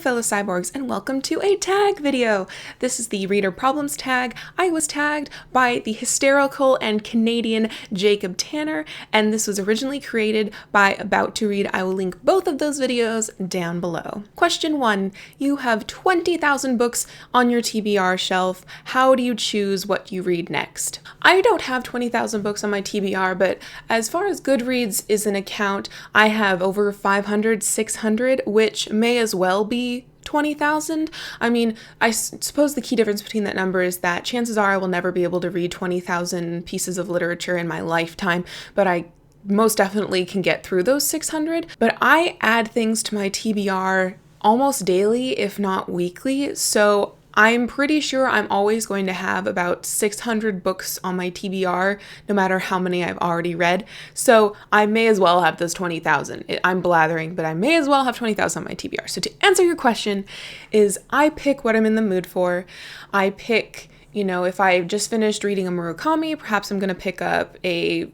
fellow cyborgs, and welcome to a tag video. This is the Reader Problems tag. I was tagged by the hysterical and Canadian Jacob Tanner, and this was originally created by About to Read. I will link both of those videos down below. Question 1. You have 20,000 books on your TBR shelf. How do you choose what you read next? I don't have 20,000 books on my TBR, but as far as Goodreads is an account, I have over 500, 600, which may as well be 20,000. I mean, I suppose the key difference between that number is that chances are I will never be able to read 20,000 pieces of literature in my lifetime, but I most definitely can get through those 600. But I add things to my TBR almost daily, if not weekly, so I'm pretty sure I'm always going to have about 600 books on my TBR, no matter how many I've already read. So I may as well have those 20,000. I'm blathering, but I may as well have 20,000 on my TBR. So to answer your question is I pick what I'm in the mood for. I pick, if I just finished reading a Murakami, perhaps I'm going to pick up a,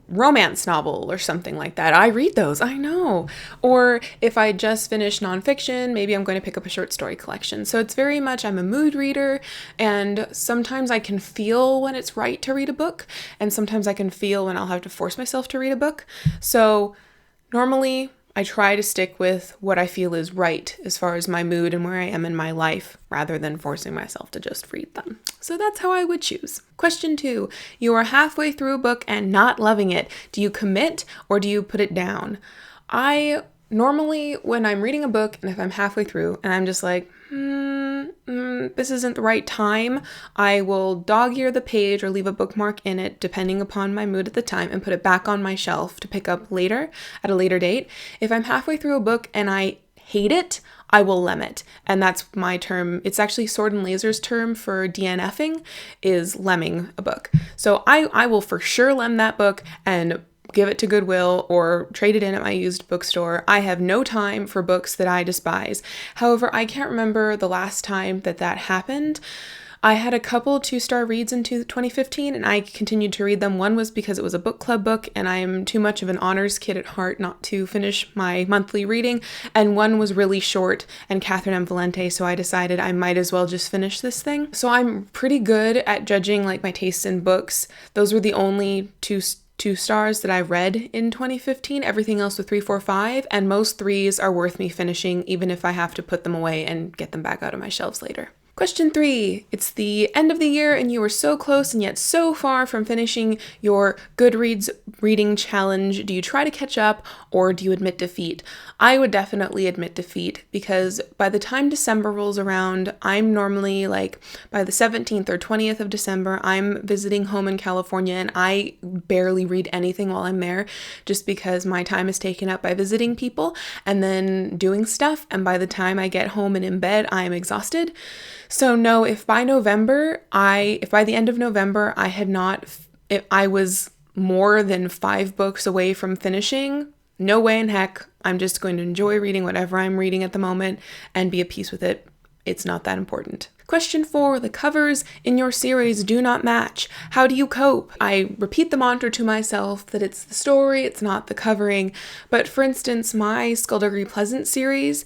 romance novel or something like that. I read those, I know. Or if I just finished nonfiction, maybe I'm going to pick up a short story collection. So it's very much, I'm a mood reader, and sometimes I can feel when it's right to read a book, and sometimes I can feel when I'll have to force myself to read a book. So normally I try to stick with what I feel is right as far as my mood and where I am in my life, rather than forcing myself to just read them. So that's how I would choose. Question 2. You are halfway through a book and not loving it. Do you commit or do you put it down? I normally, when I'm reading a book and if I'm halfway through and I'm just like, this isn't the right time, I will dog ear the page or leave a bookmark in it depending upon my mood at the time and put it back on my shelf to pick up later at a later date. If I'm halfway through a book and I hate it, I will lem it. And that's my term. It's actually Sword and Laser's term for DNFing is lemming a book. So I will for sure lem that book and give it to Goodwill or trade it in at my used bookstore. I have no time for books that I despise. However, I can't remember the last time that happened. I had a couple 2-star reads in 2015 and I continued to read them. One was because it was a book club book and I'm too much of an honors kid at heart not to finish my monthly reading. And one was really short and Catherine M. Valente, so I decided I might as well just finish this thing. So I'm pretty good at judging my tastes in books. Those were the only two stars that I read in 2015, everything else was 3, 4, 5, and most 3s are worth me finishing even if I have to put them away and get them back out of my shelves later. Question 3. It's the end of the year and you are so close and yet so far from finishing your Goodreads reading challenge. Do you try to catch up or do you admit defeat? I would definitely admit defeat because by the time December rolls around, I'm normally by the 17th or 20th of December, I'm visiting home in California and I barely read anything while I'm there just because my time is taken up by visiting people and then doing stuff. And by the time I get home and in bed, I'm exhausted. So no, if by the end of November, if I was more than 5 books away from finishing, no way in heck, I'm just going to enjoy reading whatever I'm reading at the moment and be at peace with it. It's not that important. Question 4. The covers in your series do not match. How do you cope? I repeat the mantra to myself that it's the story, it's not the covering. But for instance, my Skullduggery Pleasant series,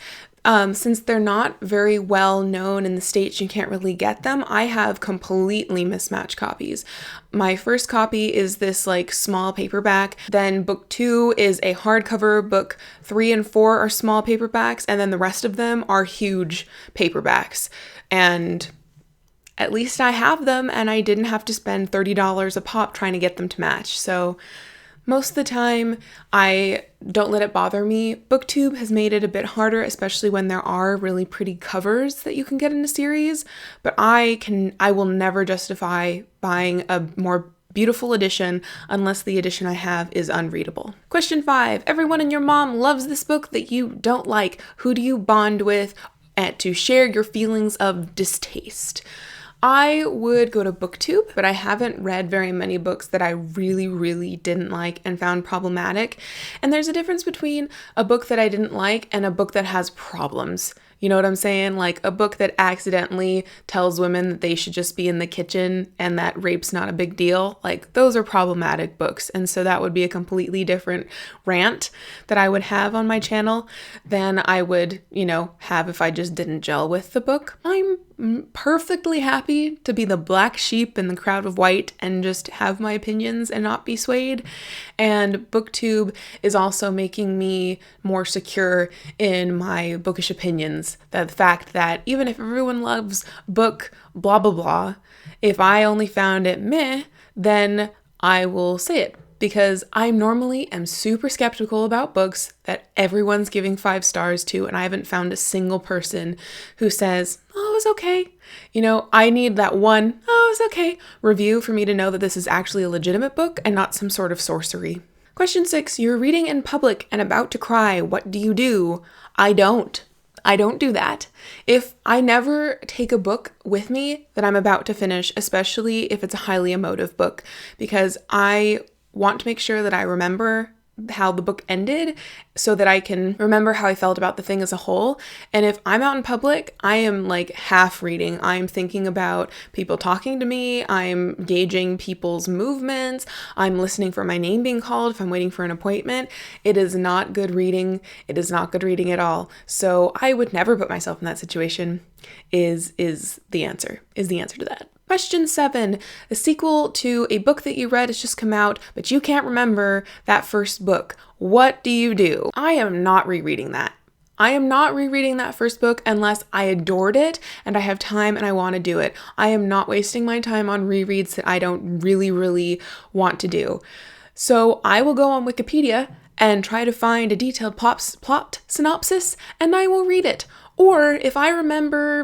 since they're not very well known in the States, you can't really get them, I have completely mismatched copies. My first copy is this small paperback, then book 2 is a hardcover, book 3 and 4 are small paperbacks, and then the rest of them are huge paperbacks. And at least I have them and I didn't have to spend $30 a pop trying to get them to match. So most of the time, I don't let it bother me. BookTube has made it a bit harder, especially when there are really pretty covers that you can get in a series, but I will never justify buying a more beautiful edition unless the edition I have is unreadable. Question 5. Everyone and your mom loves this book that you don't like. Who do you bond with to share your feelings of distaste? I would go to BookTube, but I haven't read very many books that I really, really didn't like and found problematic. And there's a difference between a book that I didn't like and a book that has problems. You know what I'm saying? Like a book that accidentally tells women that they should just be in the kitchen and that rape's not a big deal. Like those are problematic books. And so that would be a completely different rant that I would have on my channel than I would, have if I just didn't gel with the book. I'm perfectly happy to be the black sheep in the crowd of white and just have my opinions and not be swayed. And BookTube is also making me more secure in my bookish opinions. The fact that even if everyone loves book blah blah blah, if I only found it meh, then I will say it. Because I normally am super skeptical about books that everyone's giving 5 stars to, and I haven't found a single person who says, oh, it was okay. I need that one, oh, it was okay review for me to know that this is actually a legitimate book and not some sort of sorcery. Question 6, you're reading in public and about to cry. What do you do? I don't do that. If I never take a book with me that I'm about to finish, especially if it's a highly emotive book, because I want to make sure that I remember how the book ended so that I can remember how I felt about the thing as a whole. And if I'm out in public, I am like half reading. I'm thinking about people talking to me. I'm gauging people's movements. I'm listening for my name being called if I'm waiting for an appointment. It is not good reading. It is not good reading at all. So I would never put myself in that situation is the answer to that. Question 7, a sequel to a book that you read has just come out, but you can't remember that first book. What do you do? I am not rereading that. I am not rereading that first book unless I adored it and I have time and I want to do it. I am not wasting my time on rereads that I don't really, really want to do. So I will go on Wikipedia and try to find a detailed plot synopsis and I will read it. Or if I remember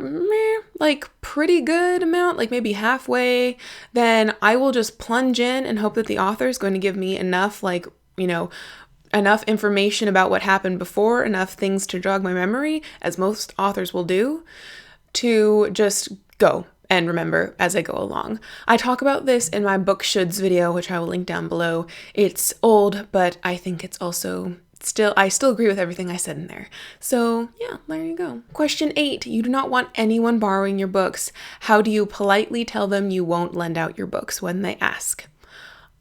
pretty good amount, like maybe halfway, then I will just plunge in and hope that the author is going to give me enough enough information about what happened before, enough things to jog my memory, as most authors will do, to just go and remember as I go along. I talk about this in my book shoulds video, which I will link down below. It's old, but I think it's also I still agree with everything I said in there. So yeah, there you go. Question 8, you do not want anyone borrowing your books. How do you politely tell them you won't lend out your books when they ask?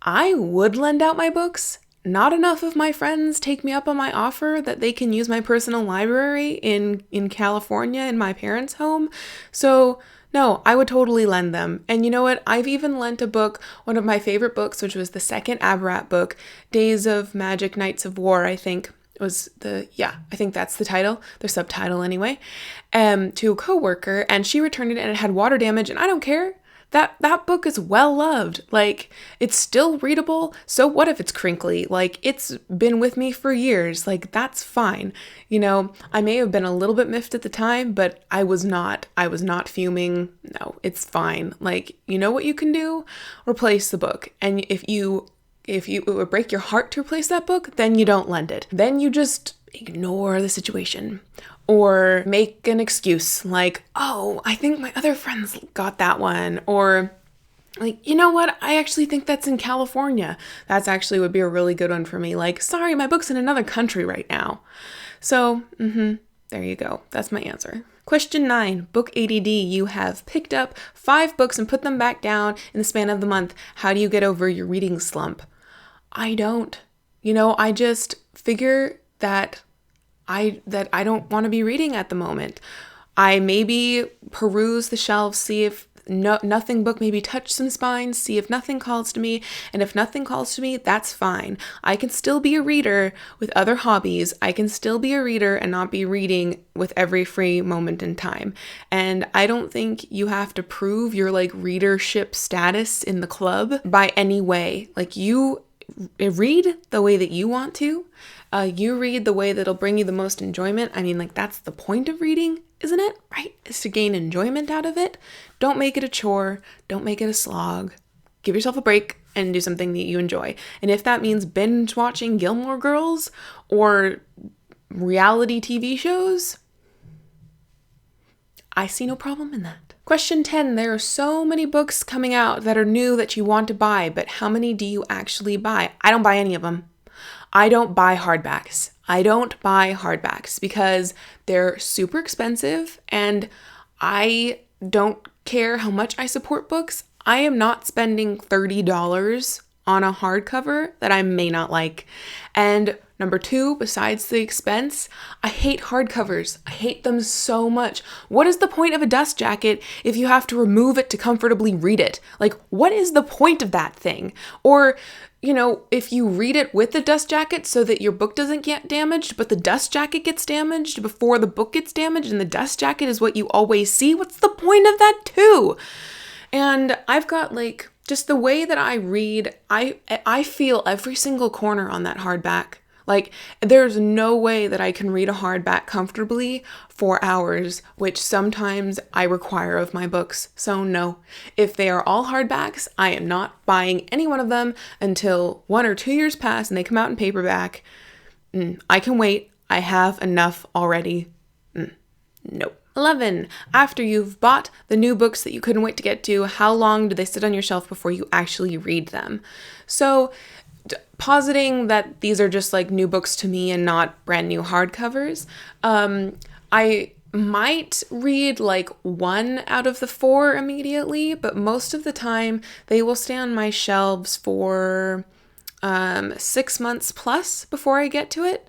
I would lend out my books. Not enough of my friends take me up on my offer that they can use my personal library in California in my parents' home. So no, I would totally lend them. And you know what? I've even lent a book, one of my favorite books, which was the second Abarat book, Days of Magic, Nights of War, I think was I think that's the title, the subtitle anyway, to a coworker, and she returned it and it had water damage, and I don't care. That book is well loved. Like, it's still readable. So what if it's crinkly? Like, it's been with me for years. Like, that's fine. I may have been a little bit miffed at the time, but I was not fuming. No, it's fine. Like, you know what you can do? Replace the book. And if it would break your heart to replace that book, then you don't lend it. Then you just ignore the situation. Or make an excuse like, oh, I think my other friends got that one. Or like, you know what? I actually think that's in California. That's actually would be a really good one for me. Like, sorry, my book's in another country right now. So, there you go. That's my answer. Question 9, book ADD. You have picked up 5 books and put them back down in the span of the month. How do you get over your reading slump? I don't. I just figure that I don't want to be reading at the moment. I maybe peruse the shelves, see if nothing book maybe touch some spines, see if nothing calls to me, and if nothing calls to me, that's fine. I can still be a reader with other hobbies. I can still be a reader and not be reading with every free moment in time. And I don't think you have to prove your readership status in the club by any way. Like, you read the way that you want to. You read the way that'll bring you the most enjoyment. I mean, that's the point of reading, isn't it? Right? Is to gain enjoyment out of it. Don't make it a chore. Don't make it a slog. Give yourself a break and do something that you enjoy. And if that means binge watching Gilmore Girls or reality TV shows, I see no problem in that. Question 10. There are so many books coming out that are new that you want to buy, but how many do you actually buy? I don't buy any of them. I don't buy hardbacks. I don't buy hardbacks because they're super expensive and I don't care how much I support books. I am not spending $30 on a hardcover that I may not like. And number 2, besides the expense, I hate hardcovers. I hate them so much. What is the point of a dust jacket if you have to remove it to comfortably read it? Like, what is the point of that thing? Or, if you read it with the dust jacket so that your book doesn't get damaged, but the dust jacket gets damaged before the book gets damaged and the dust jacket is what you always see, what's the point of that too? And I've got just the way that I read, I feel every single corner on that hardback. There's no way that I can read a hardback comfortably for hours, which sometimes I require of my books. So no, if they are all hardbacks, I am not buying any one of them until 1 or 2 years pass and they come out in paperback. I can wait. I have enough already. Nope. 11. After you've bought the new books that you couldn't wait to get to, how long do they sit on your shelf before you actually read them? So, positing that these are just new books to me and not brand new hardcovers, I might read 1 out of the 4 immediately, but most of the time they will stay on my shelves for 6 months plus before I get to it.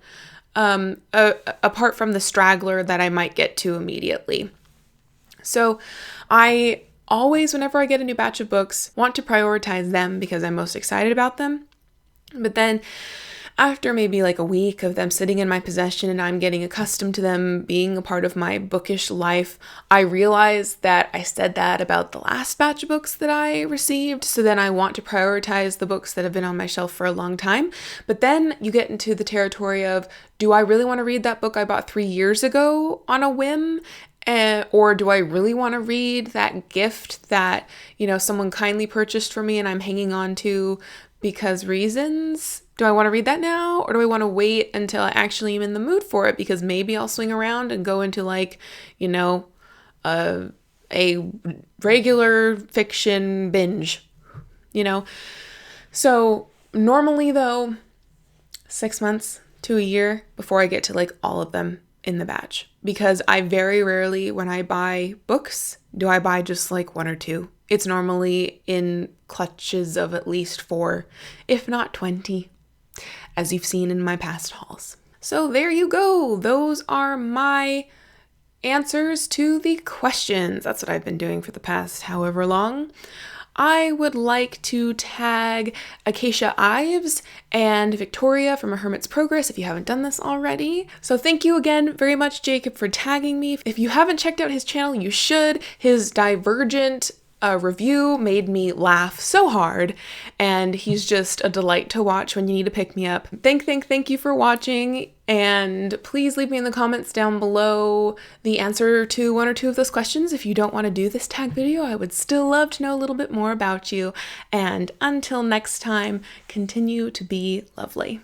Apart from the straggler that I might get to immediately. So I always, whenever I get a new batch of books, want to prioritize them because I'm most excited about them. But then after maybe a week of them sitting in my possession and I'm getting accustomed to them being a part of my bookish life, I realized that I said that about the last batch of books that I received. So then I want to prioritize the books that have been on my shelf for a long time. But then you get into the territory of, do I really want to read that book I bought 3 years ago on a whim? Or do I really want to read that gift that, someone kindly purchased for me and I'm hanging on to because reasons? Do I want to read that now? Or do I want to wait until I actually am in the mood for it? Because maybe I'll swing around and go into a regular fiction binge, So normally though, 6 months to a year before I get to all of them in the batch. Because I very rarely, when I buy books, do I buy just 1 or 2. It's normally in clutches of at least 4, if not 20, as you've seen in my past hauls. So there you go. Those are my answers to the questions. That's what I've been doing for the past however long. I would like to tag Acacia Ives and Victoria from A Hermit's Progress if you haven't done this already. So thank you again very much, Jacob, for tagging me. If you haven't checked out his channel, you should. His Divergent review made me laugh so hard, and he's just a delight to watch when you need to pick me up. Thank you for watching, and please leave me in the comments down below the answer to 1 or 2 of those questions. If you don't want to do this tag video, I would still love to know a little bit more about you, and until next time, continue to be lovely.